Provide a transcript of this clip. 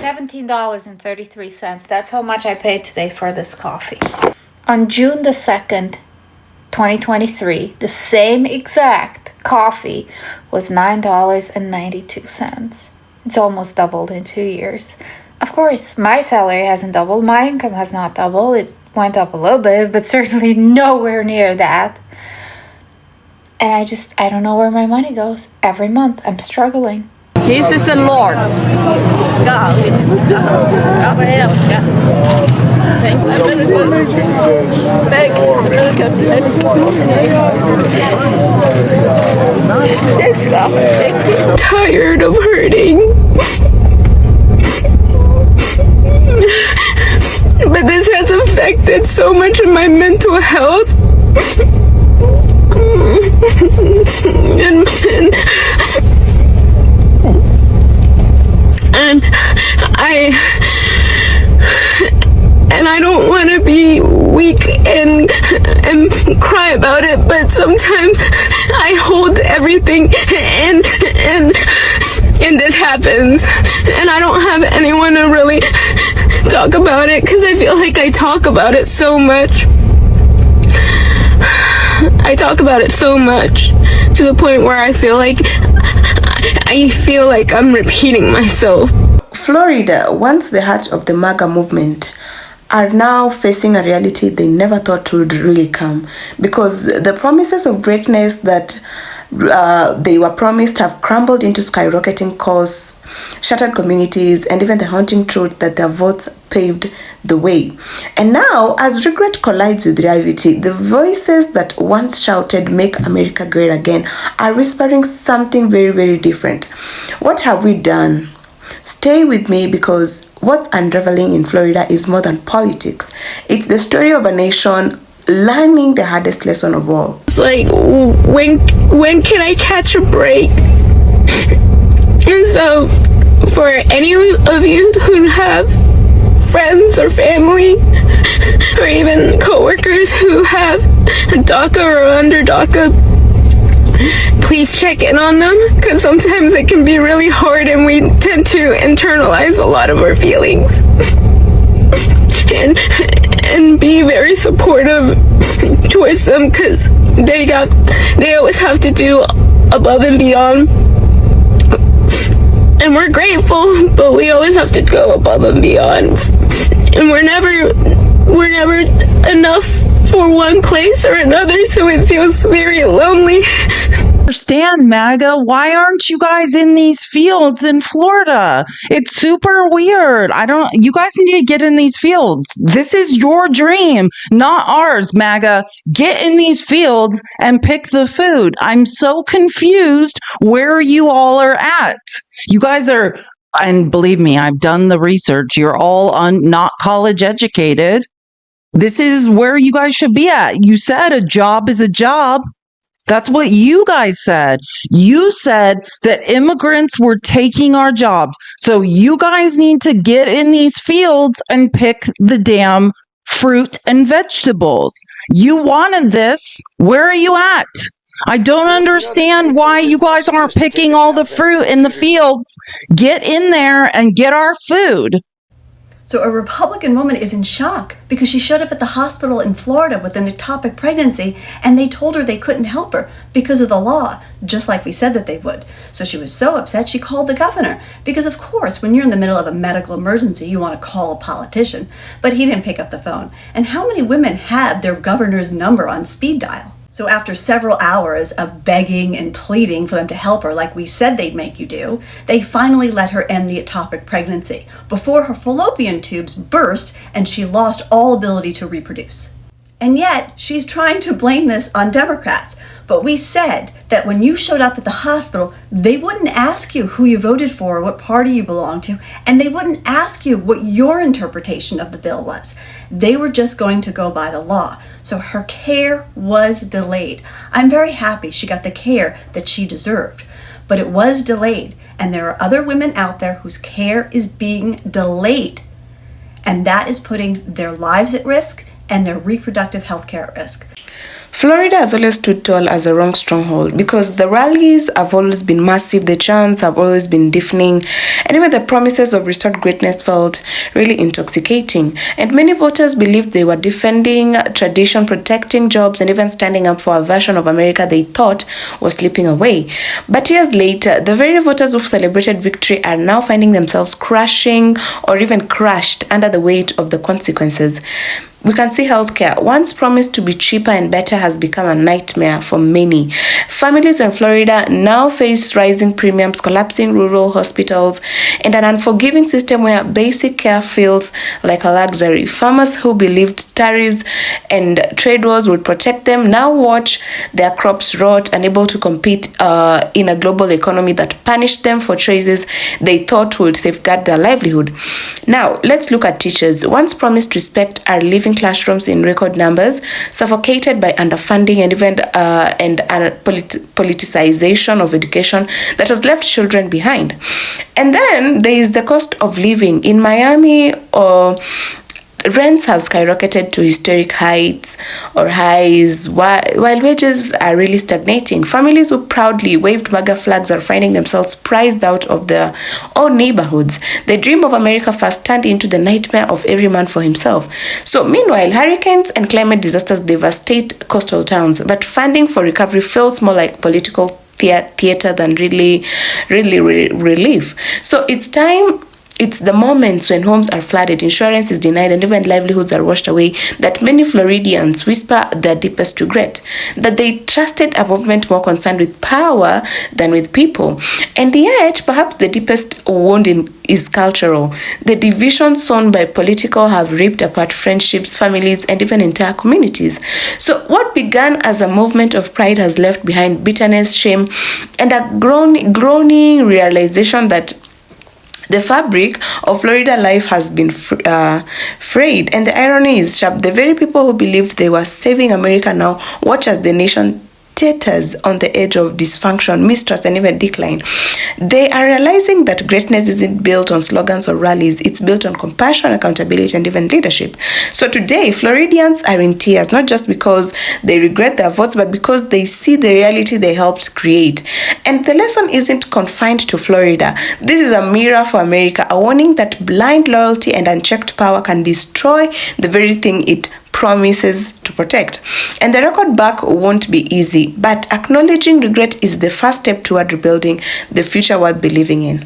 $17.33. That's how much I paid today for this coffee. On June the 2nd, 2023, the same exact coffee was $9.92. It's almost doubled in 2 years. Of course, my salary hasn't doubled. My income has not doubled. It went up a little bit, but certainly nowhere near that. And I don't know where my money goes. Every month, I'm struggling. Jesus the Lord. God. Tired of hurting. But this has affected so much of my mental health. And I don't want to be weak and cry about it, but sometimes I hold everything and this happens, and I don't have anyone to really talk about it because I feel like I talk about it so much. I talk about it so much to the point where I feel like I'm repeating myself. Florida, once the heart of the MAGA movement, are now facing a reality they never thought would really come, because the promises of greatness that they were promised have crumbled into skyrocketing costs, shattered communities, and even the haunting truth that their votes paved the way. And now, as regret collides with reality, the voices that once shouted "Make America Great Again" are whispering something very, very different. What have we done? Stay with me, because what's unraveling in Florida is more than politics. It's the story of a nation learning the hardest lesson of all. It's like, when can I catch a break? And so, for any of you who have friends or family, or even coworkers who have DACA or under DACA, please check in on them, because sometimes it can be really hard and we tend to internalize a lot of our feelings. And be very supportive towards them, because they always have to do above and beyond. And we're grateful, but we always have to go above and beyond. And we're never enough for one place or another, so it feels very lonely. Understand, MAGA, why aren't you guys in these fields in Florida? It's super weird. You guys need to get in these fields. This is your dream, not ours, MAGA. Get in these fields and pick the food. I'm so confused where you all are at. You guys are, and believe me, I've done the research. You're all not college educated. This is where you guys should be at. You said a job is a job. That's what you guys said. You said that immigrants were taking our jobs. So you guys need to get in these fields and pick the damn fruit and vegetables. You wanted this. Where are you at? I don't understand why you guys aren't picking all the fruit in the fields. Get in there and get our food. So a Republican woman is in shock because she showed up at the hospital in Florida with an ectopic pregnancy, and they told her they couldn't help her because of the law, just like we said that they would. So she was so upset she called the governor, because of course when you're in the middle of a medical emergency you want to call a politician, but he didn't pick up the phone. And how many women had their governor's number on speed dial? So after several hours of begging and pleading for them to help her like we said they'd make you do, they finally let her end the ectopic pregnancy before her fallopian tubes burst and she lost all ability to reproduce. And yet, she's trying to blame this on Democrats. But we said that when you showed up at the hospital, they wouldn't ask you who you voted for or what party you belonged to, and they wouldn't ask you what your interpretation of the bill was. They were just going to go by the law. So her care was delayed. I'm very happy she got the care that she deserved, but it was delayed, and there are other women out there whose care is being delayed, and that is putting their lives at risk and their reproductive health care at risk. Florida has always stood tall as a wrong stronghold because the rallies have always been massive, the chants have always been deafening, and even the promises of restored greatness felt really intoxicating. And many voters believed they were defending tradition, protecting jobs, and even standing up for a version of America they thought was slipping away. But years later, the very voters who celebrated victory are now finding themselves crashing or even crushed under the weight of the consequences. We can see healthcare, once promised to be cheaper and better, has become a nightmare for many. Families in Florida now face rising premiums, collapsing rural hospitals, and an unforgiving system where basic care feels like a luxury. Farmers who believed tariffs and trade wars would protect them now watch their crops rot, unable to compete in a global economy that punished them for choices they thought would safeguard their livelihood. Now, let's look at teachers. Once promised respect are living classrooms in record numbers, suffocated by underfunding and even politicization of education that has left children behind. And then there is the cost of living. In Miami, rents have skyrocketed to historic heights or highs, while wages are really stagnating. Families who proudly waved MAGA flags are finding themselves priced out of their own neighborhoods. The dream of America first turned into the nightmare of every man for himself. So meanwhile, hurricanes and climate disasters devastate coastal towns, but funding for recovery feels more like political theater than really relief. So it's the moments when homes are flooded, insurance is denied, and even livelihoods are washed away that many Floridians whisper their deepest regret, that they trusted a movement more concerned with power than with people. And yet, perhaps the deepest wound is cultural. The divisions sown by political have ripped apart friendships, families, and even entire communities. So what began as a movement of pride has left behind bitterness, shame, and a groaning realization that the fabric of Florida life has been frayed. And the irony is sharp. The very people who believed they were saving America now watch as the nation teeters on the edge of dysfunction, mistrust, and even decline. They are realizing that greatness isn't built on slogans or rallies. It's built on compassion, accountability, and even leadership. So today, Floridians are in tears, not just because they regret their votes, but because they see the reality they helped create. And the lesson isn't confined to Florida. This is a mirror for America, a warning that blind loyalty and unchecked power can destroy the very thing it promises to protect. And the record back won't be easy, but acknowledging regret is the first step toward rebuilding the future worth believing in.